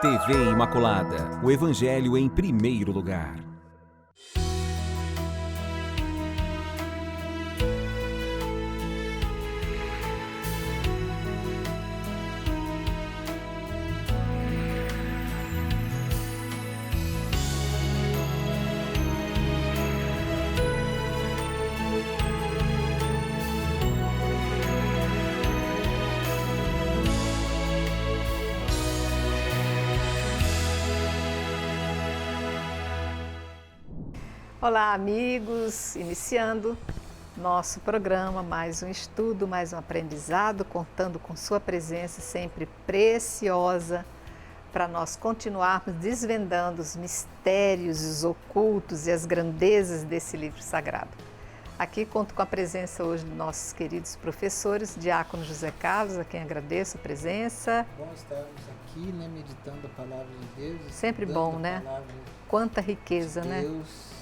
TV Imaculada, o Evangelho em primeiro lugar. Olá, amigos! Iniciando nosso programa, mais um estudo, mais um aprendizado, contando com sua presença sempre preciosa para nós continuarmos desvendando os mistérios, os ocultos e as grandezas desse livro sagrado. Aqui conto com a presença hoje dos nossos queridos professores, Diácono José Carlos, a quem agradeço a presença. Bom estarmos aqui, meditando a palavra de Deus. Sempre bom, né? Quanta riqueza, de né? Deus.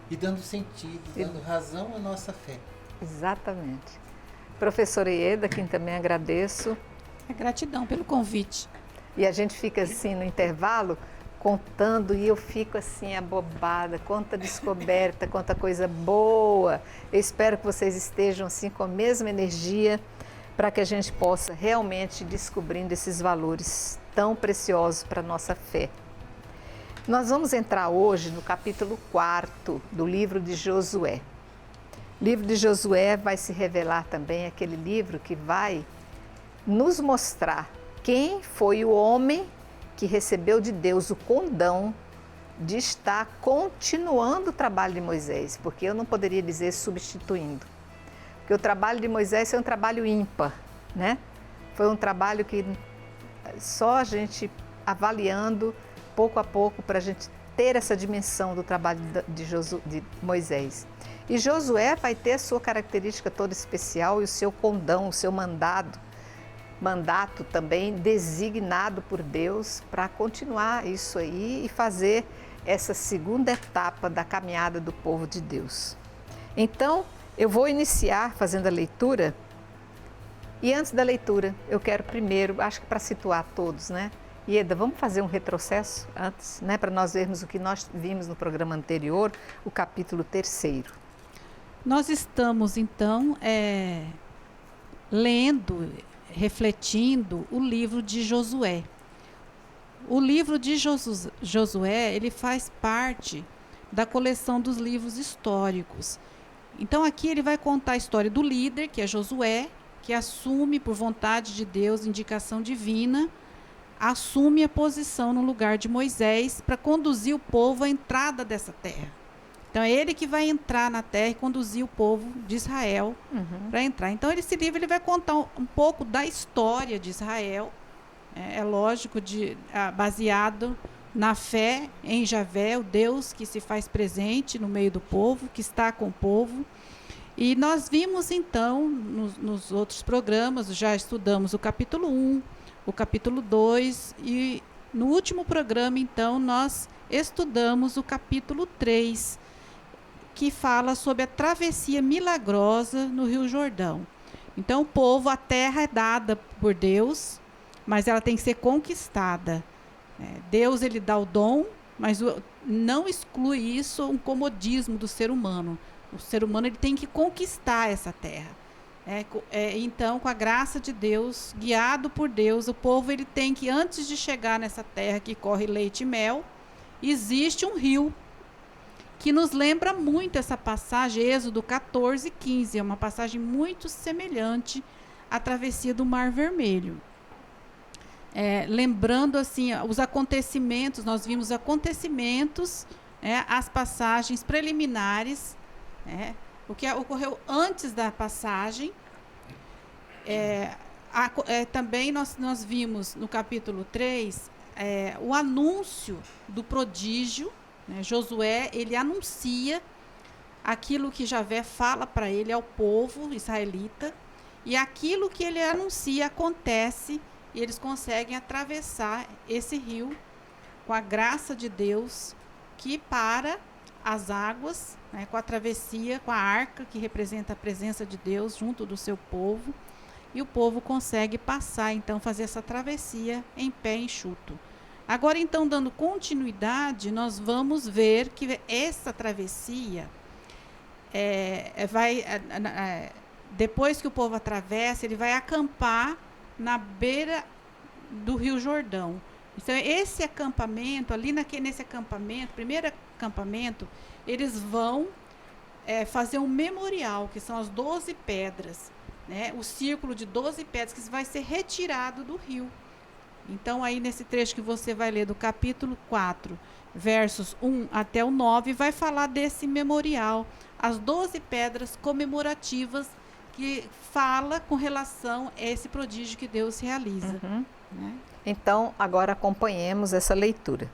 E dando sentido, dando razão à nossa fé. Exatamente. Professora Ieda, quem também agradeço. Gratidão pelo convite. E a gente fica assim no intervalo contando e eu fico assim abobada, quanta descoberta, quanta coisa boa. Eu espero que vocês estejam assim com a mesma energia para que a gente possa realmente ir descobrindo esses valores tão preciosos para a nossa fé. Nós vamos entrar hoje no capítulo 4 do livro de Josué. O livro de Josué vai se revelar também aquele livro que vai nos mostrar quem foi o homem que recebeu de Deus o condão de estar continuando o trabalho de Moisés, porque eu não poderia dizer substituindo. Porque o trabalho de Moisés é um trabalho ímpar, né? Foi um trabalho que só a gente avaliando pouco a pouco para a gente ter essa dimensão do trabalho de Moisés. E Josué vai ter a sua característica toda especial e o seu condão, o seu mandato também designado por Deus para continuar isso aí e fazer essa segunda etapa da caminhada do povo de Deus. Então, eu vou iniciar fazendo a leitura e antes da leitura eu quero primeiro, acho que para situar todos, né? Ieda, vamos fazer um retrocesso antes, né, para nós vermos o que nós vimos no programa anterior, o capítulo 3. Nós estamos, então, lendo, refletindo o livro de Josué. O livro de Josué, ele faz parte da coleção dos livros históricos. Então, aqui ele vai contar a história do líder, que é Josué, que assume, por vontade de Deus, indicação divina, assume a posição no lugar de Moisés para conduzir o povo à entrada dessa terra. Então, é ele que vai entrar na terra e conduzir o povo de Israel para entrar. Então, esse livro ele vai contar um pouco da história de Israel, lógico, baseado na fé em Javé, o Deus que se faz presente no meio do povo, que está com o povo. E nós vimos, então, nos outros programas, já estudamos o capítulo 1, o capítulo 2 e no último programa, então, nós estudamos o capítulo 3, que fala sobre a travessia milagrosa no Rio Jordão. Então, o povo, a terra é dada por Deus, mas ela tem que ser conquistada. Deus, ele dá o dom, mas não exclui isso um comodismo do ser humano. O ser humano ele tem que conquistar essa terra. Então, com a graça de Deus, guiado por Deus, o povo ele tem que, antes de chegar nessa terra que corre leite e mel, existe um rio que nos lembra muito essa passagem, Êxodo 14:15, é uma passagem muito semelhante à travessia do Mar Vermelho. Lembrando assim, os acontecimentos, nós vimos os acontecimentos, as passagens preliminares, o que ocorreu antes da passagem. Também nós vimos no capítulo 3 o anúncio do prodígio, né? Josué, ele anuncia aquilo que Javé fala para ele, ao povo israelita, e aquilo que ele anuncia acontece e eles conseguem atravessar esse rio com a graça de Deus que para as águas, né, com a travessia, com a arca que representa a presença de Deus junto do seu povo. e o povo consegue passar, então fazer essa travessia em pé enxuto. Agora, então, dando continuidade, nós vamos ver que essa travessia depois que o povo atravessa, ele vai acampar na beira do Rio Jordão. Então, esse acampamento, ali nesse acampamento, primeiro acampamento, eles vão fazer um memorial, que são as 12 pedras, né? O círculo de 12 pedras que vai ser retirado do rio. Então, aí nesse trecho que você vai ler do capítulo 4, versos 1 até o 9, vai falar desse memorial, as 12 pedras comemorativas que fala com relação a esse prodígio que Deus realiza. Né? Então, agora acompanhemos essa leitura.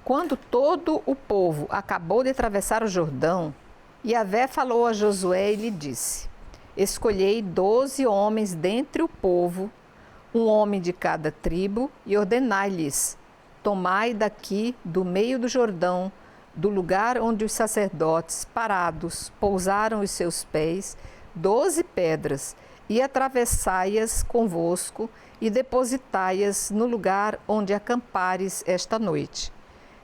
Quando todo o povo acabou de atravessar o Jordão, Yahvé falou a Josué e lhe disse: escolhei 12 homens dentre o povo, um homem de cada tribo, e ordenai-lhes: tomai daqui, do meio do Jordão, do lugar onde os sacerdotes parados pousaram os seus pés, 12 pedras, e atravessai-as convosco, e depositai-as no lugar onde acampares esta noite.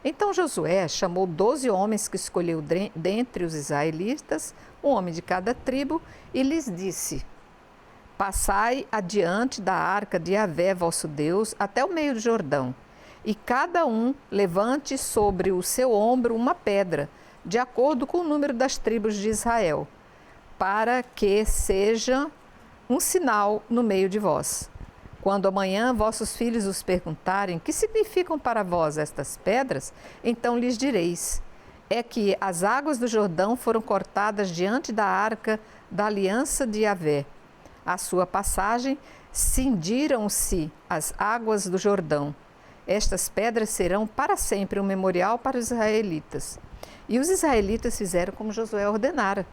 Então Josué chamou 12 homens que escolheu dentre os israelitas, um homem de cada tribo, e lhes disse: passai adiante da arca de Yahvé vosso Deus até o meio do Jordão, e cada um levante sobre o seu ombro uma pedra, de acordo com o número das tribos de Israel, para que seja um sinal no meio de vós. Quando amanhã vossos filhos os perguntarem: que significam para vós estas pedras? Então lhes direis: é que as águas do Jordão foram cortadas diante da arca da aliança de Yahvé. À sua passagem, cindiram-se as águas do Jordão. Estas pedras serão para sempre um memorial para os israelitas. E os israelitas fizeram como Josué ordenara.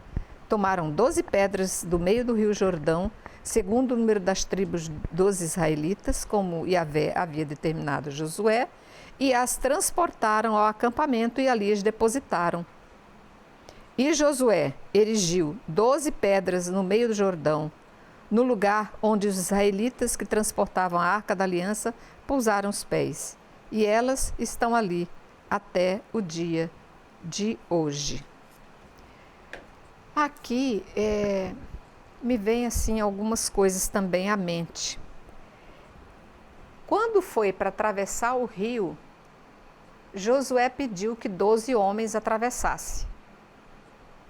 Tomaram 12 pedras do meio do rio Jordão, segundo o número das tribos dos israelitas, como Yahvé havia determinado a Josué, e as transportaram ao acampamento e ali as depositaram. E Josué erigiu 12 pedras no meio do Jordão, no lugar onde os israelitas que transportavam a arca da aliança pousaram os pés. E elas estão ali até o dia de hoje. Aqui me vem assim algumas coisas também à mente. Quando foi para atravessar o rio, Josué pediu que 12 homens atravessassem.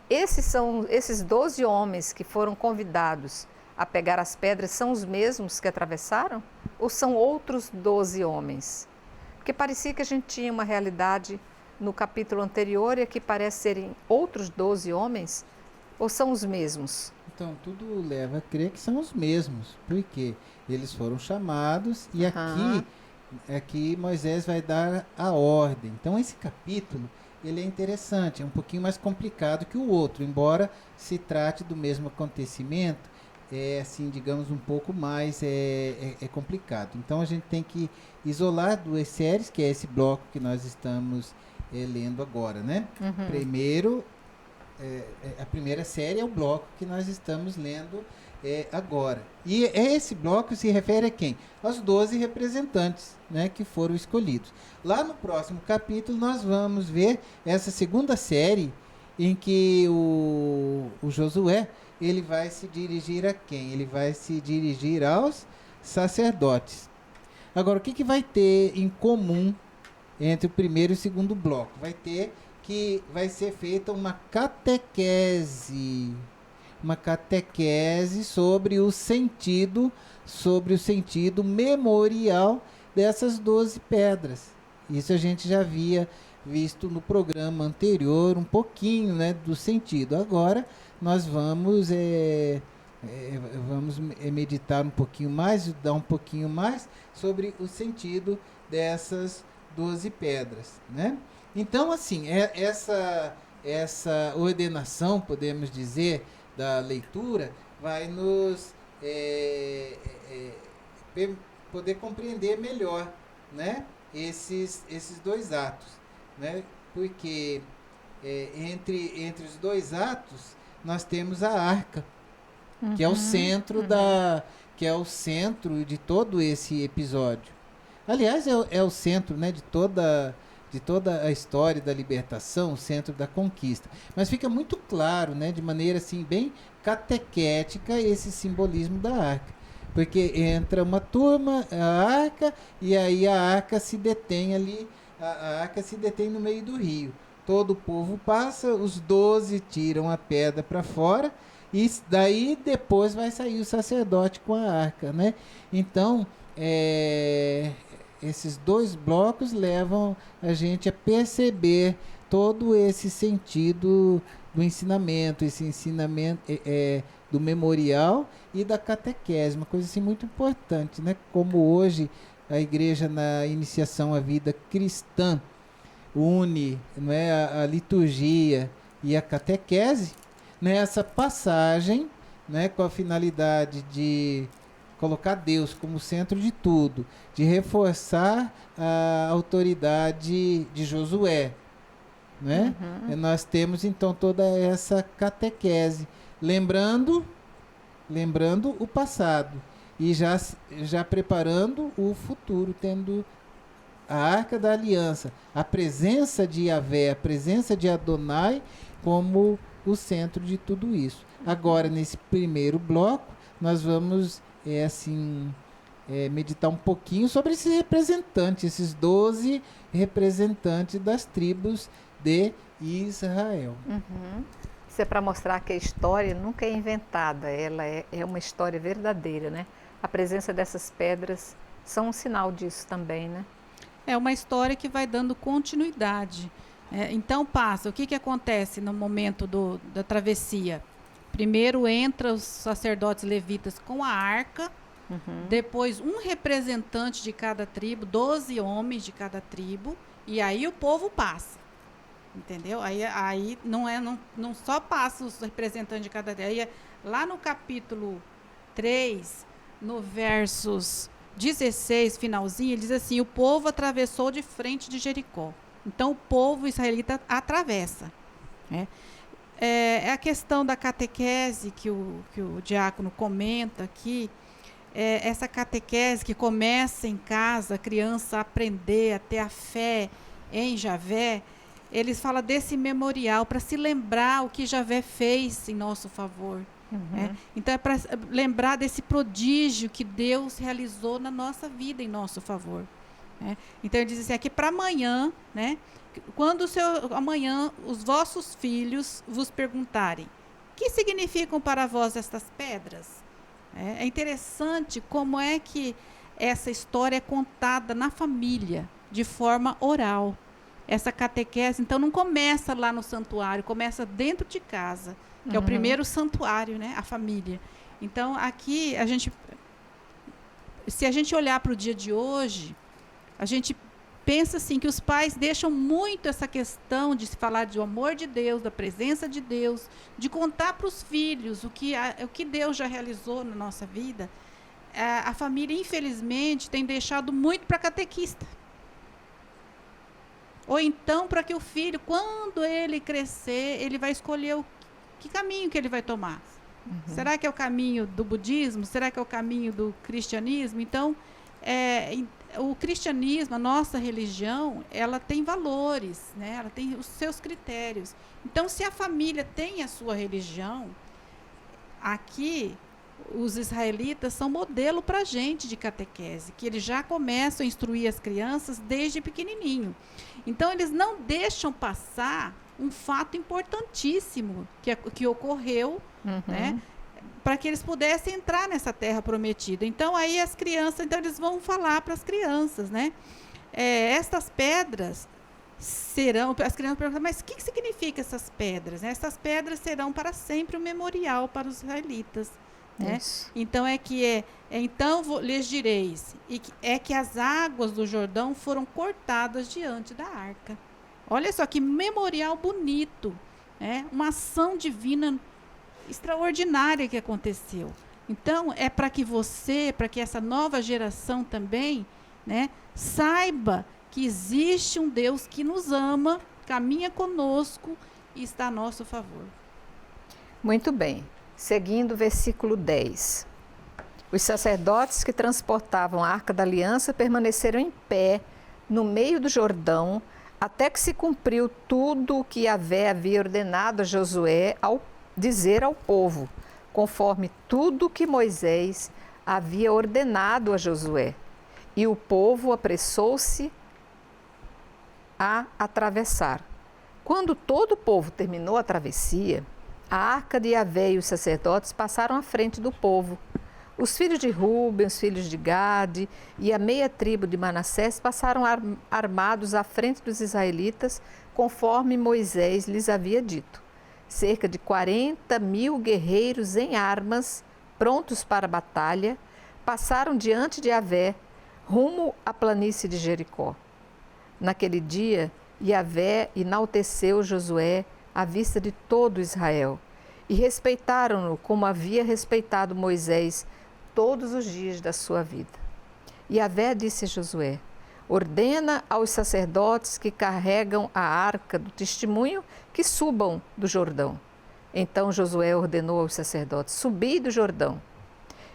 Esses 12 homens que foram convidados a pegar as pedras são os mesmos que atravessaram? Ou são outros 12 homens? Porque parecia que a gente tinha uma realidade no capítulo anterior e aqui parece serem outros 12 homens, ou são os mesmos? Então, tudo leva a crer que são os mesmos, porque eles foram chamados e aqui Moisés vai dar a ordem. Então, esse capítulo, ele é interessante, é um pouquinho mais complicado que o outro, embora se trate do mesmo acontecimento, assim, digamos, um pouco mais complicado. Então, a gente tem que isolar duas séries, que é esse bloco que nós estamos lendo agora, né? Primeiro, a primeira série é o bloco que nós estamos lendo agora. E esse bloco se refere a quem? Aos 12 representantes, né, que foram escolhidos. Lá no próximo capítulo nós vamos ver essa segunda série em que o Josué ele vai se dirigir a quem? Ele vai se dirigir aos sacerdotes. Agora, o que vai ter em comum entre o primeiro e o segundo bloco? Vai ter que vai ser feita uma catequese sobre o sentido memorial dessas 12 pedras. Isso a gente já havia visto no programa anterior, um pouquinho, né, do sentido. Agora nós vamos meditar um pouquinho mais, dar um pouquinho mais sobre o sentido dessas 12 pedras, né? Então, assim, essa ordenação, podemos dizer, da leitura, vai nos poder compreender melhor, né, esses dois atos, né? Porque entre os dois atos nós temos a arca, que é o centro que é o centro de todo esse episódio. Aliás, é o centro, né, de toda a história da libertação, o centro da conquista. Mas fica muito claro, né, de maneira assim bem catequética, esse simbolismo da arca. Porque entra uma turma, a arca, e aí a arca se detém ali, a arca se detém no meio do rio. Todo o povo passa, os 12 tiram a pedra para fora, e daí depois vai sair o sacerdote com a arca, né? Então, esses 2 blocos levam a gente a perceber todo esse sentido do ensinamento, esse ensinamento do memorial e da catequese, uma coisa assim muito importante, né? Como hoje a igreja na iniciação à vida cristã une, não é, a liturgia e a catequese nessa passagem, né, com a finalidade de colocar Deus como centro de tudo, de reforçar a autoridade de Josué, né? E nós temos então toda essa catequese, lembrando o passado e já preparando o futuro, tendo a Arca da Aliança, a presença de Yahvé, a presença de Adonai como o centro de tudo isso. Agora, nesse primeiro bloco, nós vamos meditar um pouquinho sobre esses representantes, esses 12 representantes das tribos de Israel. Isso é para mostrar que a história nunca é inventada, ela é uma história verdadeira, né? A presença dessas pedras são um sinal disso também, né? É uma história que vai dando continuidade. Então passa, o que acontece no momento da travessia? Primeiro entra os sacerdotes levitas com a arca, depois um representante de cada tribo, 12 homens de cada tribo, e aí o povo passa. Entendeu? Aí não só passa os representantes de cada tribo. Aí, lá no capítulo 3, no versos 16, finalzinho, ele diz assim: o povo atravessou de frente de Jericó. Então o povo israelita atravessa. É a questão da catequese que o diácono comenta aqui. Essa catequese que começa em casa, a criança a aprender a ter a fé em Yahvé. Eles falam desse memorial para se lembrar o que Yahvé fez em nosso favor. Então é para lembrar desse prodígio que Deus realizou na nossa vida em nosso favor. Então ele diz assim, aqui para amanhã, né? Quando amanhã os vossos filhos vos perguntarem: que significam para vós estas pedras? É interessante como é que essa história é contada na família, de forma oral. Essa catequese, então, não começa lá no santuário, começa dentro de casa, que é o primeiro santuário, né? A família. Então, aqui, se a gente olhar para o dia de hoje, a gente pensa assim, que os pais deixam muito essa questão de se falar do amor de Deus, da presença de Deus, de contar para os filhos o que Deus já realizou na nossa vida. A família, infelizmente, tem deixado muito para catequista. Ou então, para que o filho, quando ele crescer, ele vai escolher que caminho que ele vai tomar. Será que é o caminho do budismo? Será que é o caminho do cristianismo? Então, o cristianismo, a nossa religião, ela tem valores, né? Ela tem os seus critérios. Então, se a família tem a sua religião, aqui os israelitas são modelo para a gente de catequese, que eles já começam a instruir as crianças desde pequenininho. Então, eles não deixam passar um fato importantíssimo que ocorreu, né, para que eles pudessem entrar nessa terra prometida. Então, aí as crianças, eles vão falar para as crianças, né? Estas pedras serão, as crianças perguntam, mas o que significa essas pedras? Essas pedras serão para sempre um memorial para os israelitas. Né? Então então lhes direis que as águas do Jordão foram cortadas diante da arca. Olha só que memorial bonito, né? Uma ação divina extraordinária que aconteceu. Então é para que essa nova geração também, né, saiba que existe um Deus que nos ama, caminha conosco e está a nosso favor. Muito bem. seguindo o versículo 10. Os sacerdotes que transportavam a Arca da Aliança permaneceram em pé no meio do Jordão, até que se cumpriu tudo o que Yahvé havia ordenado a Josué ao dizer ao povo, conforme tudo que Moisés havia ordenado a Josué. E o povo apressou-se a atravessar. Quando todo o povo terminou a travessia, a arca de Yahvé e os sacerdotes passaram à frente do povo. Os filhos de Ruben, os filhos de Gade e a meia tribo de Manassés passaram armados à frente dos israelitas, conforme Moisés lhes havia dito. Cerca de 40.000 guerreiros em armas, prontos para a batalha, passaram diante de Yahvé, rumo à planície de Jericó. Naquele dia, Yahvé enalteceu Josué à vista de todo Israel, e respeitaram-no como havia respeitado Moisés todos os dias da sua vida. Yahvé disse a Josué: ordena aos sacerdotes que carregam a arca do testemunho que subam do Jordão. Então Josué ordenou aos sacerdotes: subi do Jordão.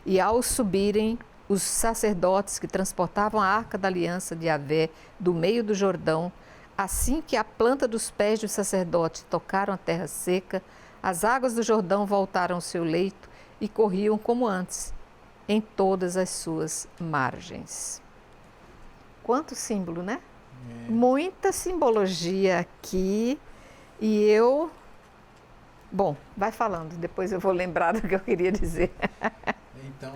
E ao subirem, os sacerdotes que transportavam a arca da aliança de Yahvé do meio do Jordão, assim que a planta dos pés dos sacerdotes tocaram a terra seca, as águas do Jordão voltaram ao seu leito e corriam como antes, em todas as suas margens. Quanto símbolo, né? Muita simbologia aqui. E eu... Bom, vai falando, depois eu vou lembrar do que eu queria dizer. Então,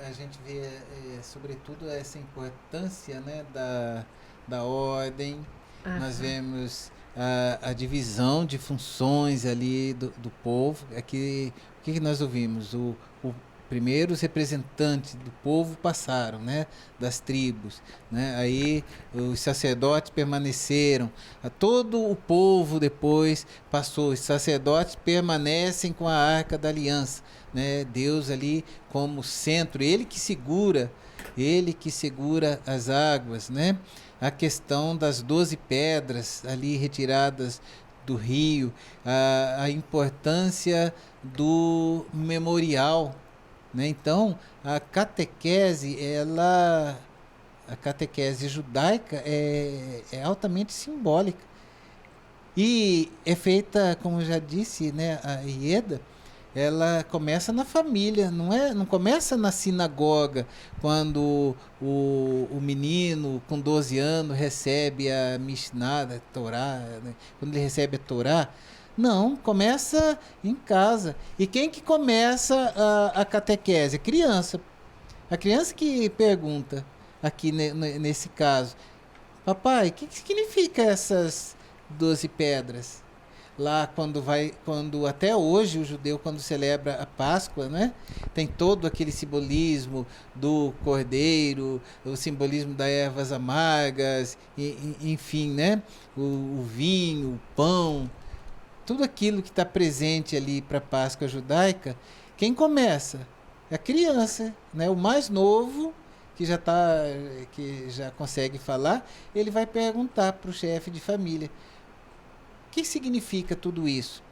a gente vê, sobretudo, essa importância, né, da ordem. Nós vemos a divisão de funções ali do povo. Aqui, o que nós ouvimos? Primeiro, os representantes do povo passaram, né, das tribos, né? Aí os sacerdotes permaneceram. Todo o povo depois passou. Os sacerdotes permanecem com a Arca da Aliança, né? Deus ali como centro, Ele que segura as águas, né? A questão das 12 pedras ali retiradas do rio, a importância do memorial, né? Então, a catequese judaica é altamente simbólica e é feita, como eu já disse, né, a Ieda, ela começa na família, não começa na sinagoga, quando o menino com 12 anos recebe a Mishnah, a Torá, né? Quando ele recebe a Torá. Não, começa em casa. E quem que começa a catequese? A criança. A criança que pergunta, aqui nesse caso: papai, o que significa essas 12 pedras? Lá quando até hoje o judeu, quando celebra a Páscoa, né, tem todo aquele simbolismo do cordeiro, o simbolismo das ervas amargas, enfim, né, o vinho, o pão, tudo aquilo que está presente ali para a Páscoa judaica. Quem começa? É a criança, né, o mais novo, que já consegue falar. Ele vai perguntar para o chefe de família: o que significa tudo isso?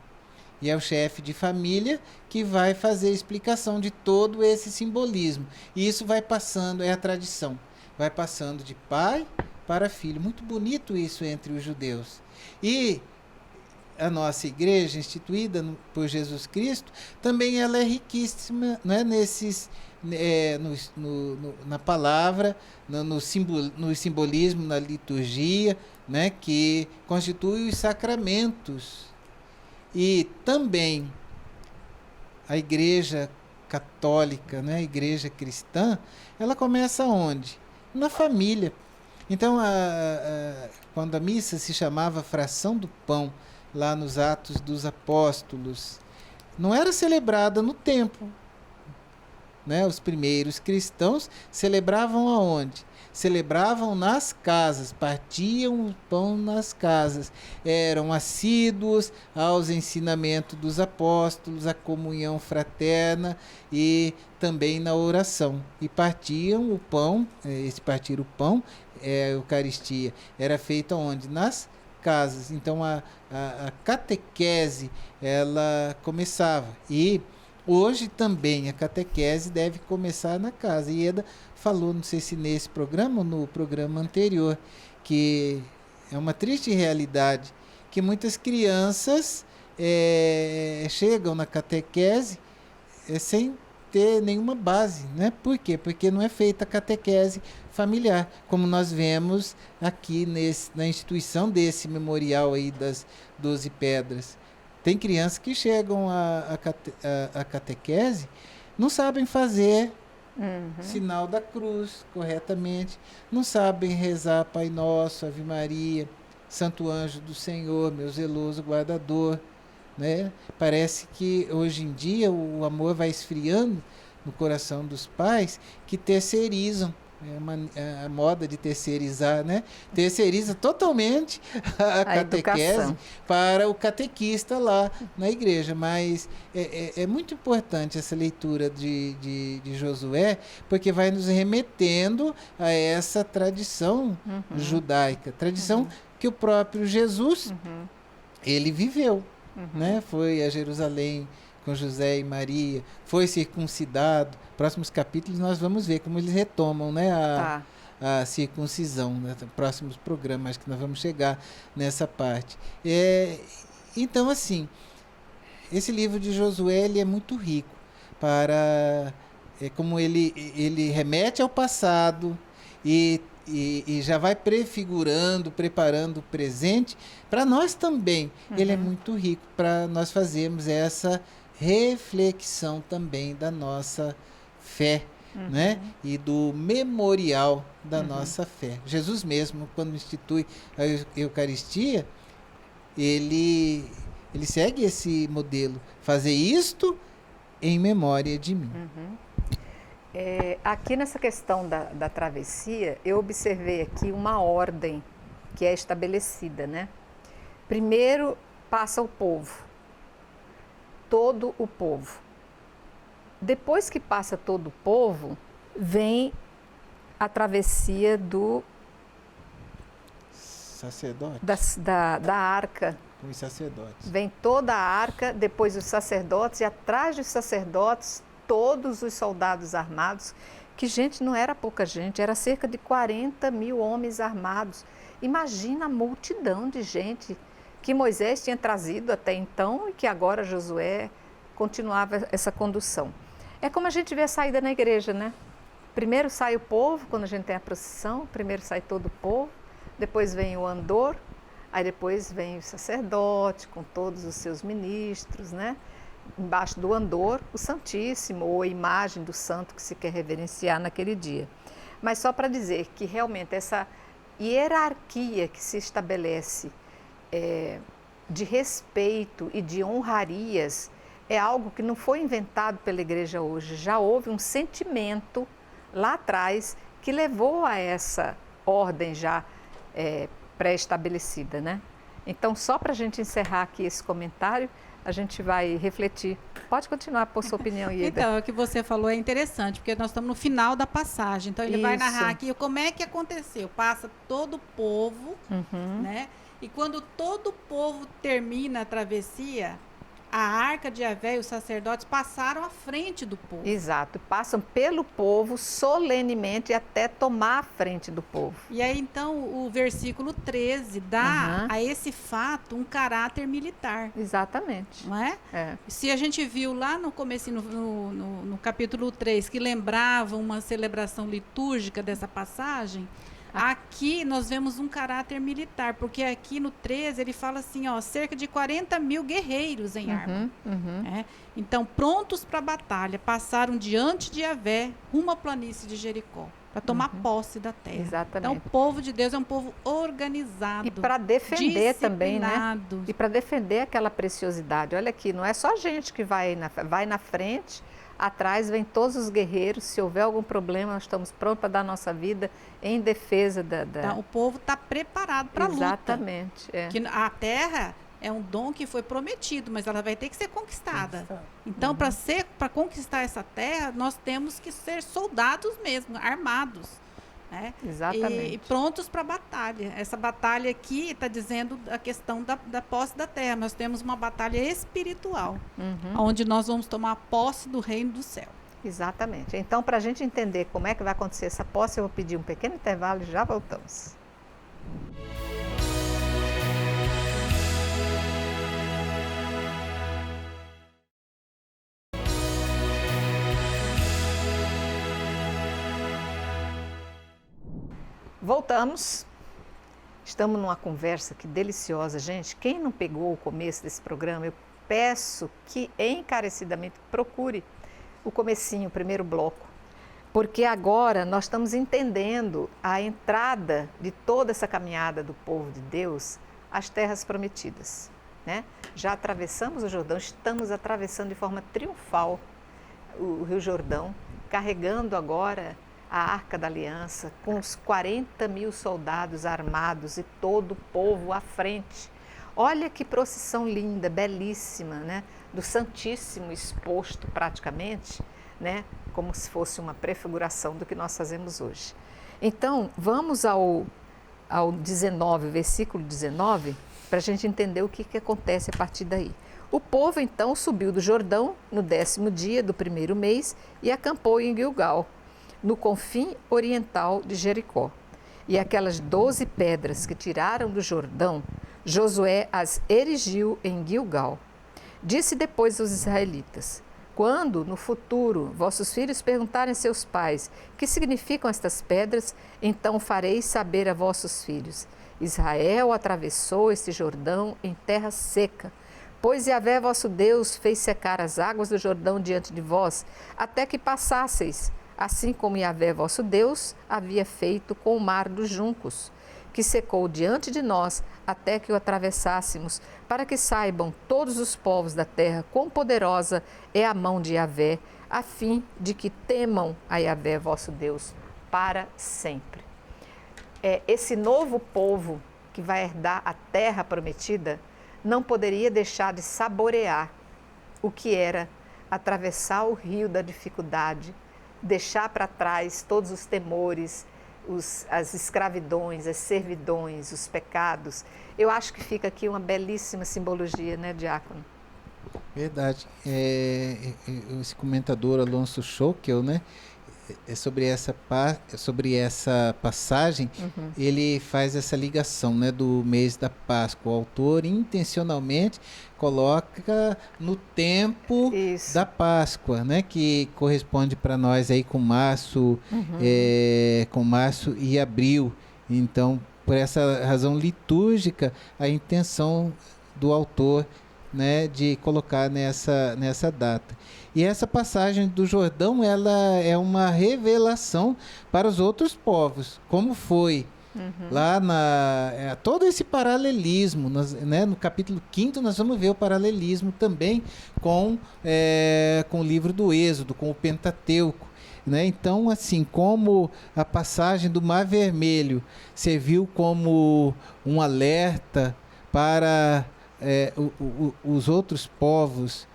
E é o chefe de família que vai fazer a explicação de todo esse simbolismo. E isso vai passando, é a tradição, vai passando de pai para filho. Muito bonito isso entre os judeus. E a nossa igreja, instituída por Jesus Cristo, também ela é riquíssima, né, na palavra, no simbolismo, na liturgia, né, que constitui os sacramentos. E também a igreja católica, né, a igreja cristã, ela começa onde? Na família. Então, quando a missa se chamava fração do pão, lá nos Atos dos Apóstolos, não era celebrada no templo, né? Os primeiros cristãos celebravam aonde? Celebravam nas casas, partiam o pão nas casas, eram assíduos aos ensinamentos dos apóstolos, à comunhão fraterna e também na oração. E partiam o pão, esse partir o pão, a Eucaristia, era feita onde? Nas casas. Então a catequese ela começava, e Hoje também a catequese deve começar na casa. E Ieda falou, não sei se nesse programa ou no programa anterior, que é uma triste realidade que muitas crianças chegam na catequese sem ter nenhuma base, né? Por quê? Porque não é feita a catequese familiar, como nós vemos aqui na instituição desse memorial aí das 12 pedras. Tem crianças que chegam à catequese, não sabem fazer sinal da cruz corretamente, não sabem rezar Pai Nosso, Ave Maria, Santo Anjo do Senhor, meu zeloso guardador, né? Parece que hoje em dia o amor vai esfriando no coração dos pais que terceirizam. A moda de terceirizar, né? Terceiriza totalmente a catequese educação para o catequista lá na igreja. Mas é muito importante essa leitura de Josué, porque vai nos remetendo a essa tradição judaica, tradição que o próprio Jesus ele viveu, né? Foi a Jerusalém com José e Maria, foi circuncidado. Próximos capítulos nós vamos ver como eles retomam, né, a circuncisão, né? Próximos programas que nós vamos chegar nessa parte. Então, assim, esse livro de Josué ele é muito rico para como ele remete ao passado e já vai prefigurando, preparando o presente. Para nós também, ele é muito rico para nós fazermos essa reflexão também da nossa fé, né? E do memorial da nossa fé. Jesus mesmo, quando institui a Eucaristia, ele segue esse modelo. Fazer isto em memória de mim. Aqui nessa questão da travessia, eu observei aqui uma ordem que é estabelecida, né? Primeiro passa o povo, todo o povo. Depois que passa todo o povo, vem a travessia do sacerdote, da arca. Os sacerdotes. Vem toda a arca, depois os sacerdotes, e atrás dos sacerdotes, todos os soldados armados, que, gente, não era pouca gente, era cerca de 40 mil homens armados. Imagina a multidão de gente que Moisés tinha trazido até então e que agora Josué continuava essa condução. É como a gente vê a saída na igreja, né? Primeiro sai o povo, quando a gente tem a procissão, primeiro sai todo o povo, depois vem o andor, aí depois vem o sacerdote com todos os seus ministros, né? Embaixo do andor, o Santíssimo, ou a imagem do santo que se quer reverenciar naquele dia. Mas só para dizer que realmente essa hierarquia que se estabelece de respeito e de honrarias é algo que não foi inventado pela igreja hoje. Já houve um sentimento lá atrás que levou a essa ordem já pré-estabelecida, né? Então, só para a gente encerrar aqui esse comentário, a gente vai refletir. Pode continuar por sua opinião, Ieda. Então, o que você falou é interessante, porque nós estamos no final da passagem. Então, ele vai narrar aqui como é que aconteceu. Passa todo o povo, né? E quando todo o povo termina a travessia, a arca de Yahvé e os sacerdotes passaram à frente do povo. Exato, passam pelo povo solenemente até tomar a frente do povo. E aí, então, o versículo 13 dá a esse fato um caráter militar. Exatamente. Não é? Se a gente viu lá no começo, no capítulo 3, que lembrava uma celebração litúrgica dessa passagem, aqui nós vemos um caráter militar, porque aqui no 13 ele fala assim, ó, cerca de 40 mil guerreiros em arma. Então, prontos para a batalha, passaram diante de Yahvé, rumo à planície de Jericó, para tomar posse da terra. Exatamente. Então, o povo de Deus é um povo organizado. E para defender também, né? disciplinado. E para defender aquela preciosidade. Olha aqui, não é só gente que vai na frente. Atrás vem todos os guerreiros. Se houver algum problema, nós estamos prontos para dar nossa vida em defesa da... Então, o povo está preparado para a luta. Exatamente. Que a terra é um dom que foi prometido, mas ela vai ter que ser conquistada. Então, para conquistar essa terra, nós temos que ser soldados mesmo, armados. né? Exatamente. E prontos para a batalha. Essa batalha aqui está dizendo a questão da posse da terra. Nós temos uma batalha espiritual, onde nós vamos tomar posse do reino do céu. Exatamente. Então, para a gente entender como é que vai acontecer essa posse, eu vou pedir um pequeno intervalo e já voltamos. Voltamos. Estamos numa conversa que deliciosa, gente. Quem não pegou o começo desse programa, eu peço que encarecidamente procure o comecinho, o primeiro bloco, porque agora nós estamos entendendo a entrada de toda essa caminhada do povo de Deus às terras prometidas, né? Já atravessamos o Jordão, estamos atravessando de forma triunfal o Rio Jordão, carregando agora a Arca da Aliança, com os 40 mil soldados armados e todo o povo à frente. Olha que procissão linda, belíssima, né? Do Santíssimo exposto praticamente, né? Como se fosse uma prefiguração do que nós fazemos hoje. Então, vamos ao 19, versículo 19, para a gente entender o que acontece a partir daí. O povo, então, subiu do Jordão no 10º dia do primeiro mês e acampou em Gilgal, no confim oriental de Jericó. E aquelas 12 pedras que tiraram do Jordão, Josué as erigiu em Gilgal. Disse depois aos israelitas: quando, no futuro, vossos filhos perguntarem a seus pais que significam estas pedras, então fareis saber a vossos filhos: Israel atravessou este Jordão em terra seca, pois Yahvé vosso Deus fez secar as águas do Jordão diante de vós, até que passasseis, assim como Yahvé vosso Deus havia feito com o mar dos juncos, que secou diante de nós até que o atravessássemos, para que saibam todos os povos da terra quão poderosa é a mão de Yahvé, a fim de que temam a Yahvé vosso Deus para sempre. Esse novo povo que vai herdar a terra prometida não poderia deixar de saborear o que era atravessar o rio da dificuldade, deixar para trás todos os temores, as escravidões, as servidões, os pecados. Eu acho que fica aqui uma belíssima simbologia, né, Diácono? Verdade. Esse comentador Alonso Schockel, né, sobre essa passagem, ele faz essa ligação, né, do mês da Páscoa. O autor intencionalmente coloca no tempo da Páscoa, né, que corresponde para nós aí com março e abril. Então, por essa razão litúrgica, a intenção do autor, né, de colocar nessa data. E essa passagem do Jordão, ela é uma revelação para os outros povos, como foi lá todo esse paralelismo, né, no capítulo 5º nós vamos ver o paralelismo também com o livro do Êxodo, com o Pentateuco, né? Então, assim, como a passagem do Mar Vermelho serviu como um alerta para os outros povos,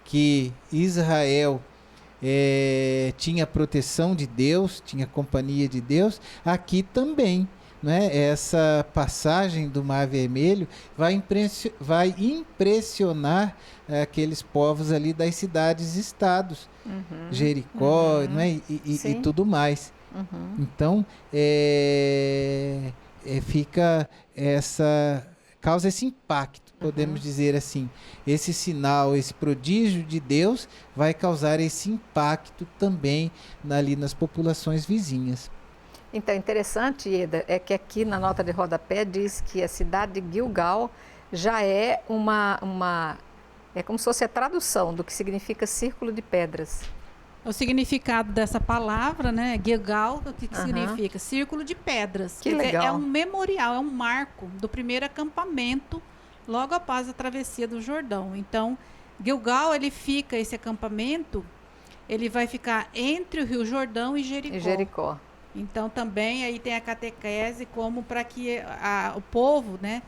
que Israel tinha proteção de Deus, tinha companhia de Deus, aqui também, né? Essa passagem do Mar Vermelho vai impressionar aqueles povos ali das cidades-estados, Jericó, né? E tudo mais. Então, causa esse impacto, podemos dizer assim. Esse sinal, esse prodígio de Deus vai causar esse impacto também ali nas populações vizinhas. Então, interessante, Ieda, é que aqui na nota de rodapé diz que a cidade de Gilgal já é é como se fosse a tradução do que significa círculo de pedras. O significado dessa palavra, né, Gilgal, o que significa? Círculo de pedras. Que legal. É um memorial, é um marco do primeiro acampamento logo após a travessia do Jordão. Então, Gilgal, esse acampamento, ele vai ficar entre o Rio Jordão e Jericó. Então, também aí tem a catequese como para que o povo, né,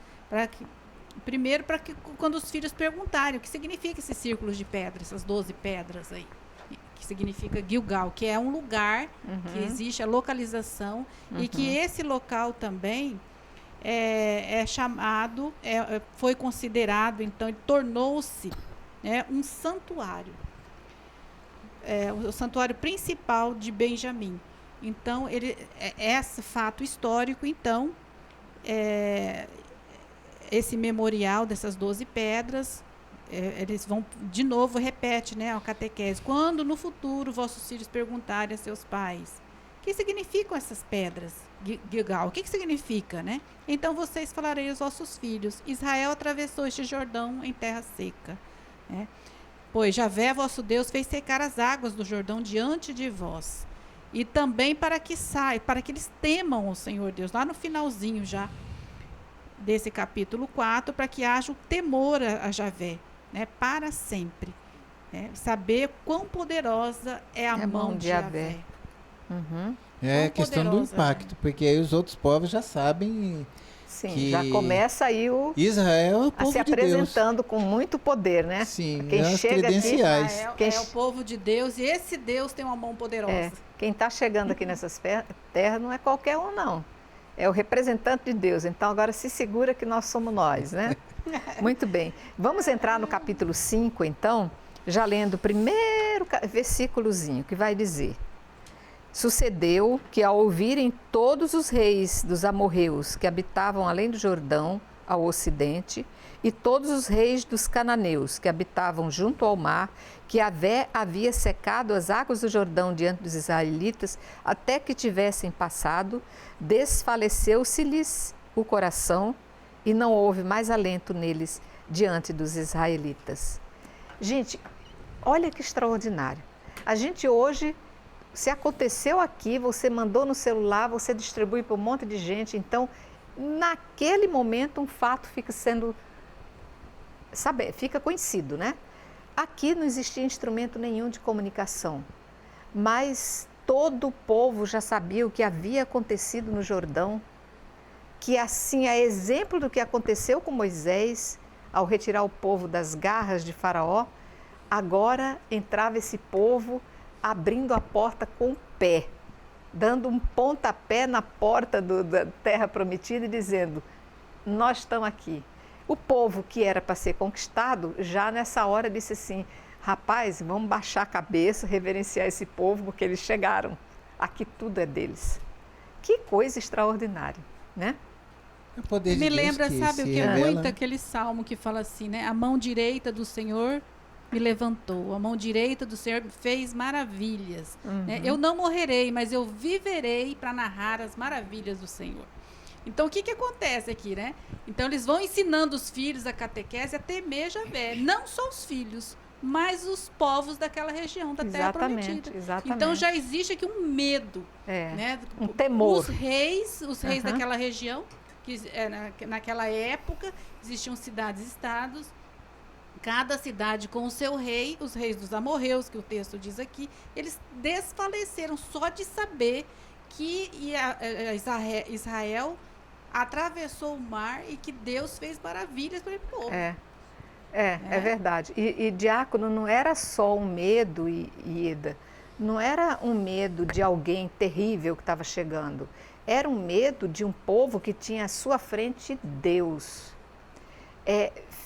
primeiro para que quando os filhos perguntarem o que significa esses círculos de pedras, essas 12 pedras aí, que significa Gilgal, que é um lugar que existe a localização e que esse local também é chamado, foi considerado, então, ele tornou-se, né, um santuário. O santuário principal de Benjamim. Então, esse fato histórico, então, esse memorial dessas 12 pedras, eles vão, de novo, repete, né, a catequese. Quando no futuro vossos filhos perguntarem a seus pais, o que significam essas pedras, Gilgal? O que significa, né? Então vocês falarei aos vossos filhos, Israel atravessou este Jordão em terra seca, né? Pois Javé, vosso Deus, fez secar as águas do Jordão diante de vós. E também para que eles temam o Senhor Deus, lá no finalzinho já desse capítulo 4, para que haja o temor a Javé, né, para sempre. Né? Saber quão poderosa é a mão de Javé. É questão do impacto, porque aí os outros povos já sabem. Sim, que já começa aí Israel é o povo se de Deus. apresentando com muito poder, né? Sim, quem as chega credenciais. Aqui, é o povo de Deus e esse Deus tem uma mão poderosa. Quem está chegando aqui nessas terras não é qualquer um, não. É o representante de Deus. Então agora se segura que nós somos nós, né? Muito bem. Vamos entrar no capítulo 5, então, já lendo o primeiro versículozinho, que vai dizer: Sucedeu que, ao ouvirem todos os reis dos amorreus que habitavam além do Jordão, ao ocidente, e todos os reis dos cananeus que habitavam junto ao mar, que Javé havia secado as águas do Jordão diante dos israelitas, até que tivessem passado, desfaleceu-se-lhes o coração, e não houve mais alento neles diante dos israelitas. Gente, olha que extraordinário. A gente hoje, se aconteceu aqui, você mandou no celular, você distribui para um monte de gente, então, naquele momento, um fato fica fica conhecido, né? Aqui não existia instrumento nenhum de comunicação, mas todo o povo já sabia o que havia acontecido no Jordão, que assim, a exemplo do que aconteceu com Moisés, ao retirar o povo das garras de Faraó, agora entrava esse povo abrindo a porta com o pé, dando um pontapé na porta da terra prometida e dizendo: nós estamos aqui. O povo que era para ser conquistado, já nessa hora disse assim: rapaz, vamos baixar a cabeça, reverenciar esse povo, porque eles chegaram. Aqui tudo é deles. Que coisa extraordinária, né? O poder de Me Deus lembra, que sabe o se que é revela. muito aquele salmo que fala assim, né? A mão direita do Senhor me levantou, a mão direita do Senhor fez maravilhas. Né? Eu não morrerei, mas eu viverei para narrar as maravilhas do Senhor. Então, o que acontece aqui, né? Então, eles vão ensinando os filhos a catequese a temer Javé. Não só os filhos, mas os povos daquela região, da Terra Prometida. Exatamente. Então, já existe aqui um medo. Né? Um temor. Os reis daquela região, que naquela época existiam cidades-estados, cada cidade com o seu rei, os reis dos amorreus, que o texto diz aqui, eles desfaleceram só de saber que Israel atravessou o mar e que Deus fez maravilhas para aquele povo. É verdade. E diácono, não era só um medo, Ieda, não era um medo de alguém terrível que estava chegando. Era um medo de um povo que tinha à sua frente Deus.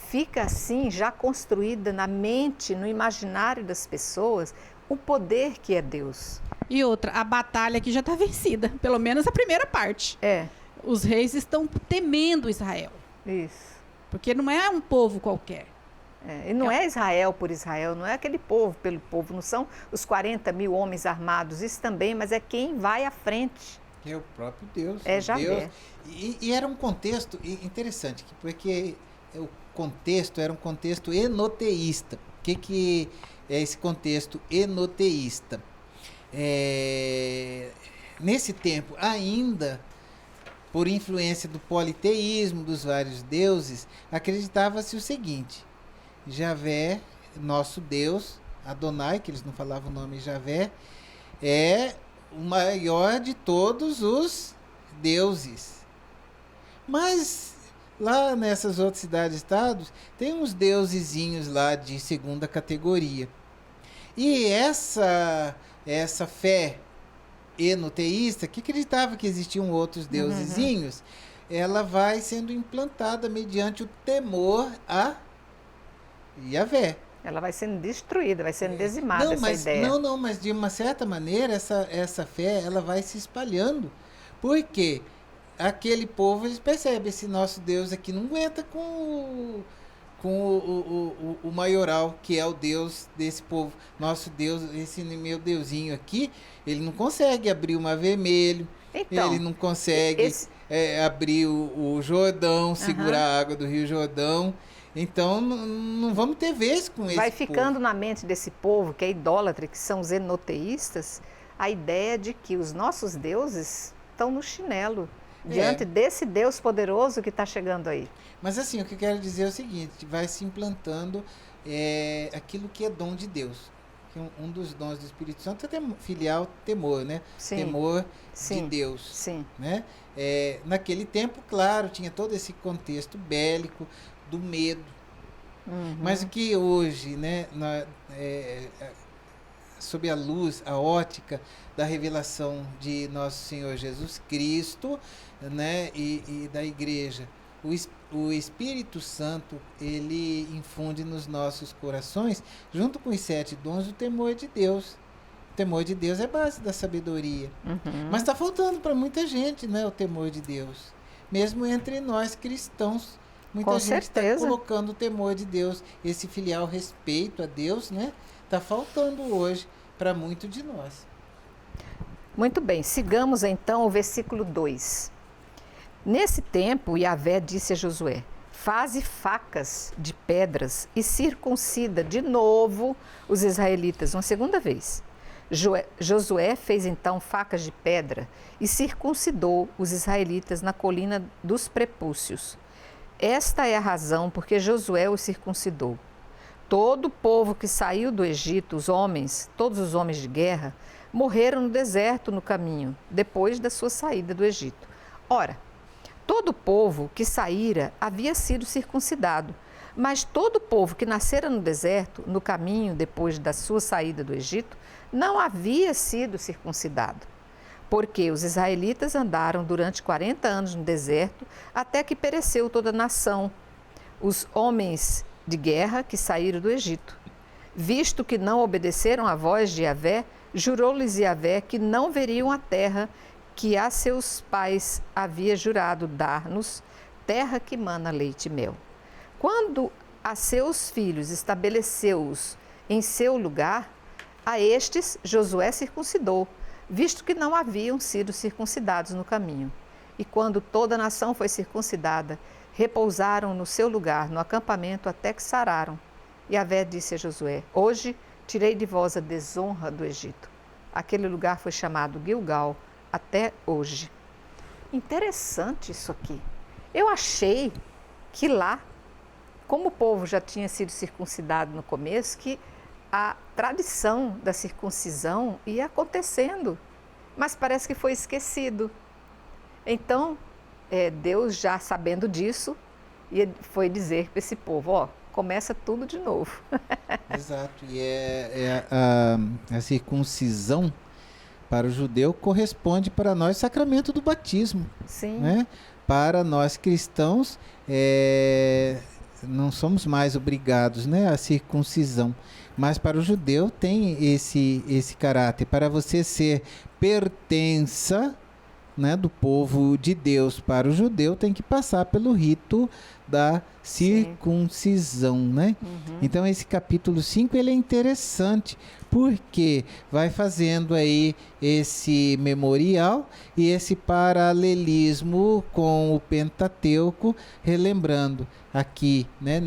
Fica assim, já construída na mente, no imaginário das pessoas, o poder que é Deus. E outra, a batalha aqui já está vencida, pelo menos a primeira parte. Os reis estão temendo Israel. Isso. Porque não é um povo qualquer. E não é Israel por Israel, não é aquele povo pelo povo, não são os 40 mil homens armados, isso também, mas é quem vai à frente. É o próprio Deus. É Javé. E era um contexto interessante, porque o contexto era um contexto enoteísta. O que é esse contexto enoteísta? Nesse tempo, ainda, por influência do politeísmo, dos vários deuses, acreditava-se o seguinte: Javé, nosso Deus, Adonai, que eles não falavam o nome Javé, é o maior de todos os deuses. Mas lá nessas outras cidades-estados, tem uns deusezinhos lá de segunda categoria. E essa fé enoteísta, que acreditava que existiam outros deusezinhos, ela vai sendo implantada mediante o temor a Yahvé. Ela vai sendo destruída, vai sendo dizimada essa ideia. Mas de uma certa maneira essa fé ela vai se espalhando. Porque aquele povo, eles percebem, esse nosso Deus aqui não aguenta com o maioral, que é o Deus desse povo. Nosso Deus, esse meu Deusinho aqui, ele não consegue abrir o Mar Vermelho, Então, ele não consegue abrir o Jordão, segurar a água do Rio Jordão. Então, não vamos ter vez com esse vai povo. ficando na mente desse povo, que é idólatra, que são os enoteístas, a ideia de que os nossos deuses estão no chinelo, diante desse Deus poderoso que está chegando aí. Mas assim, o que eu quero dizer é o seguinte, vai se implantando aquilo que é dom de Deus. Que um dos dons do Espírito Santo é filial temor, né? Sim. Temor Sim. de Deus. Sim. Né? Naquele tempo, claro, tinha todo esse contexto bélico do medo. Mas o que hoje, né, sob a luz, a ótica da revelação de nosso Senhor Jesus Cristo, né, e da igreja, o Espírito Santo, ele infunde nos nossos corações, junto com os 7 dons, o temor de Deus. O temor de Deus é base da sabedoria. Mas está faltando para muita gente, né, o temor de Deus. Mesmo entre nós cristãos, muita gente está colocando o temor de Deus, esse filial respeito a Deus, né? Está faltando hoje para muito de nós. Muito bem, sigamos então o versículo 2. Nesse tempo, Yahvé disse a Josué: faze facas de pedras e circuncida de novo os israelitas, uma segunda vez. Josué fez então facas de pedra e circuncidou os israelitas na colina dos prepúcios. Esta é a razão porque Josué os circuncidou. Todo o povo que saiu do Egito, os homens, todos os homens de guerra, morreram no deserto no caminho, depois da sua saída do Egito. Ora, todo o povo que saíra havia sido circuncidado, mas todo o povo que nascera no deserto, no caminho depois da sua saída do Egito, não havia sido circuncidado. Porque os israelitas andaram durante 40 anos no deserto, até que pereceu toda a nação, os homens de guerra que saíram do Egito. Visto que não obedeceram à voz de Yahvé, jurou-lhes Yahvé que não veriam a terra que a seus pais havia jurado dar-nos, terra que mana leite e mel. Quando a seus filhos estabeleceu-os em seu lugar, a estes Josué circuncidou, visto que não haviam sido circuncidados no caminho. E quando toda a nação foi circuncidada, repousaram no seu lugar, no acampamento, até que sararam. Yahvé disse a Josué: hoje tirei de vós a desonra do Egito. Aquele lugar foi chamado Gilgal até hoje. Interessante isso aqui. Eu achei que lá, como o povo já tinha sido circuncidado no começo, que a tradição da circuncisão ia acontecendo, mas parece que foi esquecido. Então, Deus, já sabendo disso, foi dizer para esse povo: ó, começa tudo de novo. Exato, e a circuncisão para o judeu corresponde para nós ao sacramento do batismo. Sim. Né? Para nós cristãos, não somos mais obrigados, né, à circuncisão. Mas para o judeu tem esse caráter. Para você ser pertença, né, do povo de Deus para o judeu, tem que passar pelo rito da circuncisão, né? Então esse capítulo 5 ele é interessante, porque vai fazendo aí esse memorial e esse paralelismo com o Pentateuco, relembrando aqui, né,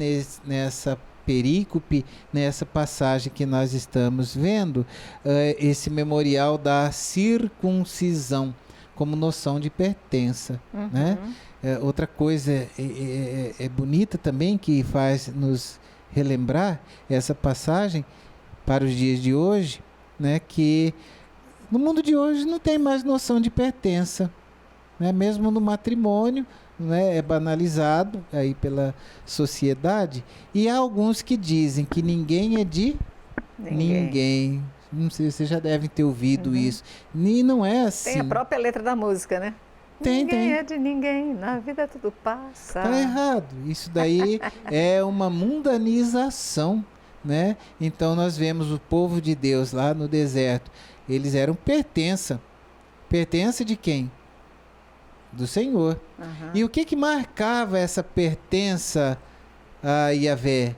nessa perícope, nessa passagem que nós estamos vendo, esse memorial da circuncisão como noção de pertença, né? Outra coisa bonita também que faz nos relembrar essa passagem para os dias de hoje, né? Que no mundo de hoje não tem mais noção de pertença, né? Mesmo no matrimônio, né, é banalizado aí pela sociedade, e há alguns que dizem que ninguém é de Ninguém. Não sei, vocês já devem ter ouvido isso. E não é assim. Tem a própria letra da música, né? Ninguém é de ninguém, na vida tudo passa. Tá errado. Isso daí é uma mundanização, né? Então nós vemos o povo de Deus lá no deserto. Eles eram pertença. Pertença de quem? Do Senhor. E o que marcava essa pertença a Yahvé?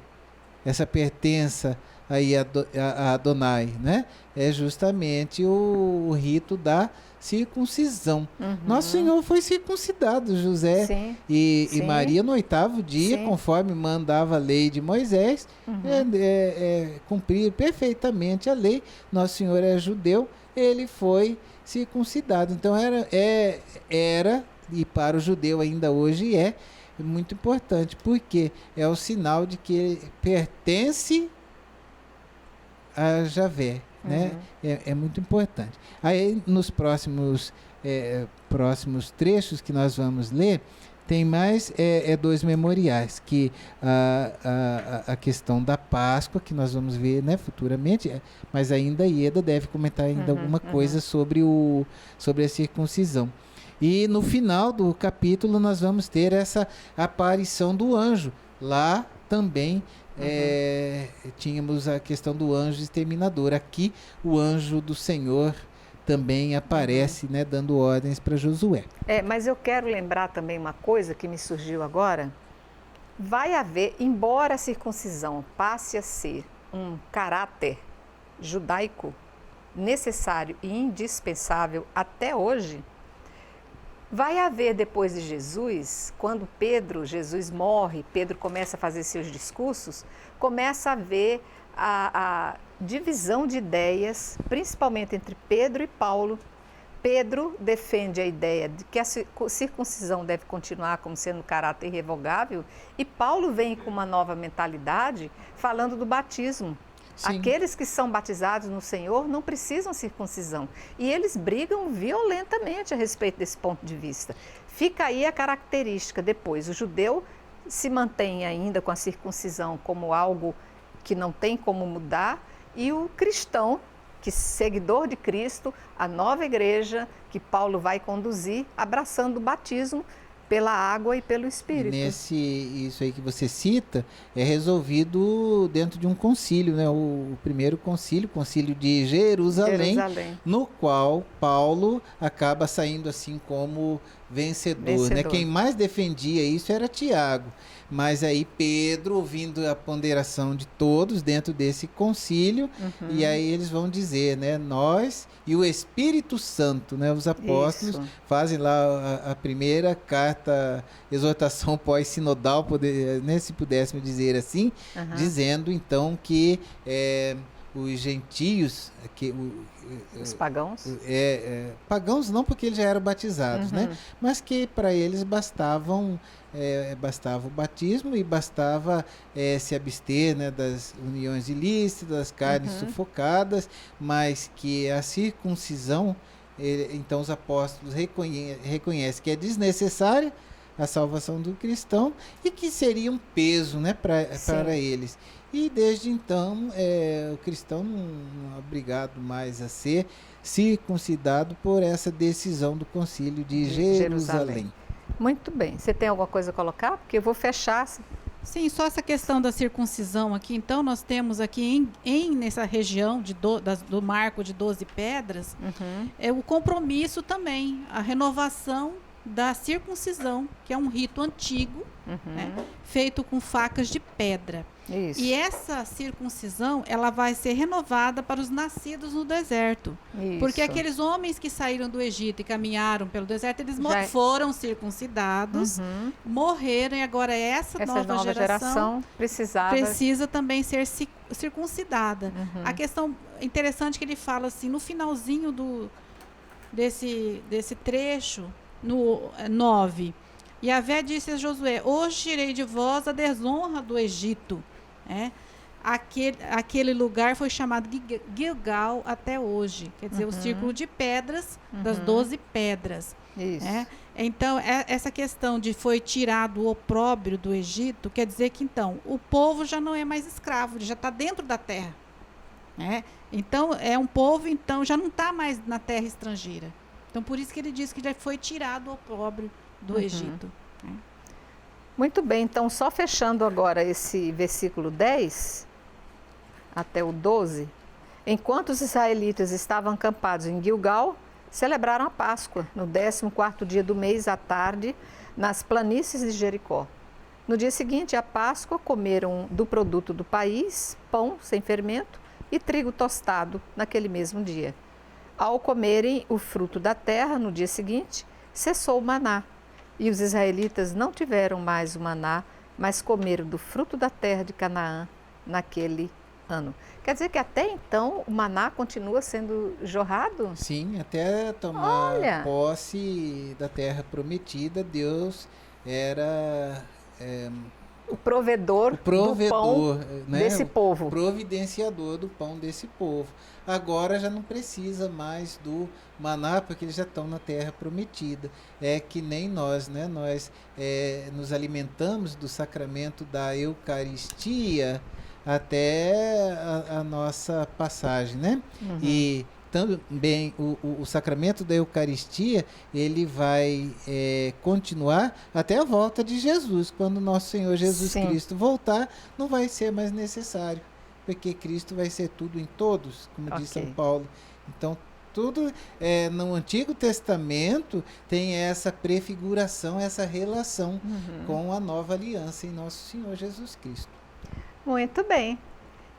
Essa pertença a Adonai, né? É justamente o rito da circuncisão. Nosso Senhor foi circuncidado, José e Maria, no 8º dia, conforme mandava a lei de Moisés, cumprir perfeitamente a lei. Nosso Senhor é judeu, ele foi circuncidado. Então era, e para o judeu ainda hoje é muito importante, porque é o sinal de que ele pertence a Javé, né? É muito importante. Aí nos próximos trechos que nós vamos ler, tem mais 2 memoriais, que a questão da Páscoa, que nós vamos ver, né, futuramente, mas ainda Ieda deve comentar ainda alguma coisa sobre a circuncisão. E no final do capítulo nós vamos ter essa aparição do anjo. Lá também tínhamos a questão do anjo exterminador. Aqui o anjo do Senhor também aparece, né, dando ordens para Josué. Mas eu quero lembrar também uma coisa que me surgiu agora. Vai haver, embora a circuncisão passe a ser um caráter judaico necessário e indispensável até hoje, vai haver depois de Jesus, quando Jesus morre, Pedro começa a fazer seus discursos, começa a haver a divisão de ideias, principalmente entre Pedro e Paulo. Pedro defende a ideia de que a circuncisão deve continuar como sendo caráter irrevogável, e Paulo vem com uma nova mentalidade falando do batismo. Sim. Aqueles que são batizados no Senhor não precisam circuncisão. E eles brigam violentamente a respeito desse ponto de vista. Fica aí a característica depois. O judeu se mantém ainda com a circuncisão como algo que não tem como mudar, e o cristão, que seguidor de Cristo, a nova igreja que Paulo vai conduzir, abraçando o batismo pela água e pelo Espírito. Isso aí que você cita, é resolvido dentro de um concílio, né? O primeiro concílio, o concílio de Jerusalém, no qual Paulo acaba saindo assim como vencedor. Né? Quem mais defendia isso era Tiago. Mas aí Pedro, ouvindo a ponderação de todos dentro desse concílio, e aí eles vão dizer, né, nós e o Espírito Santo, né, os apóstolos fazem lá a primeira carta, exortação pós-sinodal, né, se pudéssemos dizer assim, dizendo então que os gentios, os pagãos? Pagãos não, porque eles já eram batizados, né? Mas que para eles bastava o batismo e bastava se abster, né, das uniões ilícitas, das carnes sufocadas, mas que a circuncisão, então os apóstolos reconhecem que é desnecessária a salvação do cristão e que seria um peso, né, para eles. E desde então o cristão não é obrigado mais a ser circuncidado por essa decisão do concílio de Jerusalém. Muito bem. Você tem alguma coisa a colocar? Porque eu vou fechar. Sim, só essa questão da circuncisão aqui. Então, nós temos aqui nessa região do marco de 12 pedras, o compromisso também, a renovação da circuncisão, que é um rito antigo, né, feito com facas de pedra. Isso. E essa circuncisão, ela vai ser renovada para os nascidos no deserto. Isso. Porque aqueles homens que saíram do Egito e caminharam pelo deserto, eles foram circuncidados, morreram, e agora essa nova geração precisa também ser circuncidada. A questão interessante que ele fala assim, no finalzinho desse trecho, no 9, Yahvé disse a Josué: hoje tirei de vós a desonra do Egito. Aquele lugar foi chamado Gilgal até hoje, quer dizer, o círculo de pedras, das 12 pedras. Isso. Então, essa questão de foi tirado o opróbrio do Egito, quer dizer que então o povo já não é mais escravo, ele já está dentro da terra. né? Então, é um povo, então, já não está mais na terra estrangeira. Então, por isso que ele diz que já foi tirado o opróbrio do Egito. Né? Muito bem, então só fechando agora esse versículo 10 até o 12. Enquanto os israelitas estavam acampados em Gilgal, celebraram a Páscoa no 14º dia do mês à tarde, nas planícies de Jericó. No dia seguinte à Páscoa, comeram do produto do país, pão sem fermento e trigo tostado naquele mesmo dia. Ao comerem o fruto da terra no dia seguinte, cessou o maná. E os israelitas não tiveram mais o maná, mas comeram do fruto da terra de Canaã naquele ano. Quer dizer que até então o maná continua sendo jorrado? Sim, até tomar Olha! posse da terra prometida, Deus era O provedor, o provedor, do pão né? desse povo. O providenciador do pão desse povo. Agora já não precisa mais do maná, porque eles já estão na terra prometida. É que nem nós, né? Nós nos alimentamos do sacramento da Eucaristia até a nossa passagem, né? Uhum. E também o sacramento da Eucaristia, ele vai continuar até a volta de Jesus. Quando nosso Senhor Jesus Sim. Cristo voltar, não vai ser mais necessário, porque Cristo vai ser tudo em todos, como diz Ok. São Paulo. Então, tudo no Antigo Testamento tem essa prefiguração, essa relação com a nova aliança em nosso Senhor Jesus Cristo. Muito bem.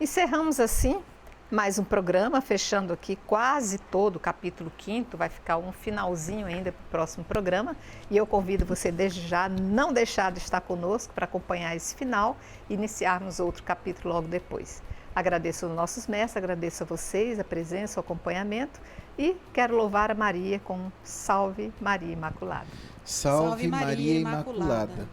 Encerramos assim mais um programa, fechando aqui quase todo o capítulo 5º, vai ficar um finalzinho ainda para o próximo programa, e eu convido você desde já a não deixar de estar conosco para acompanhar esse final e iniciarmos outro capítulo logo depois. Agradeço aos nossos mestres, agradeço a vocês a presença, o acompanhamento, e quero louvar a Maria com Salve Maria Imaculada. Salve Maria Imaculada.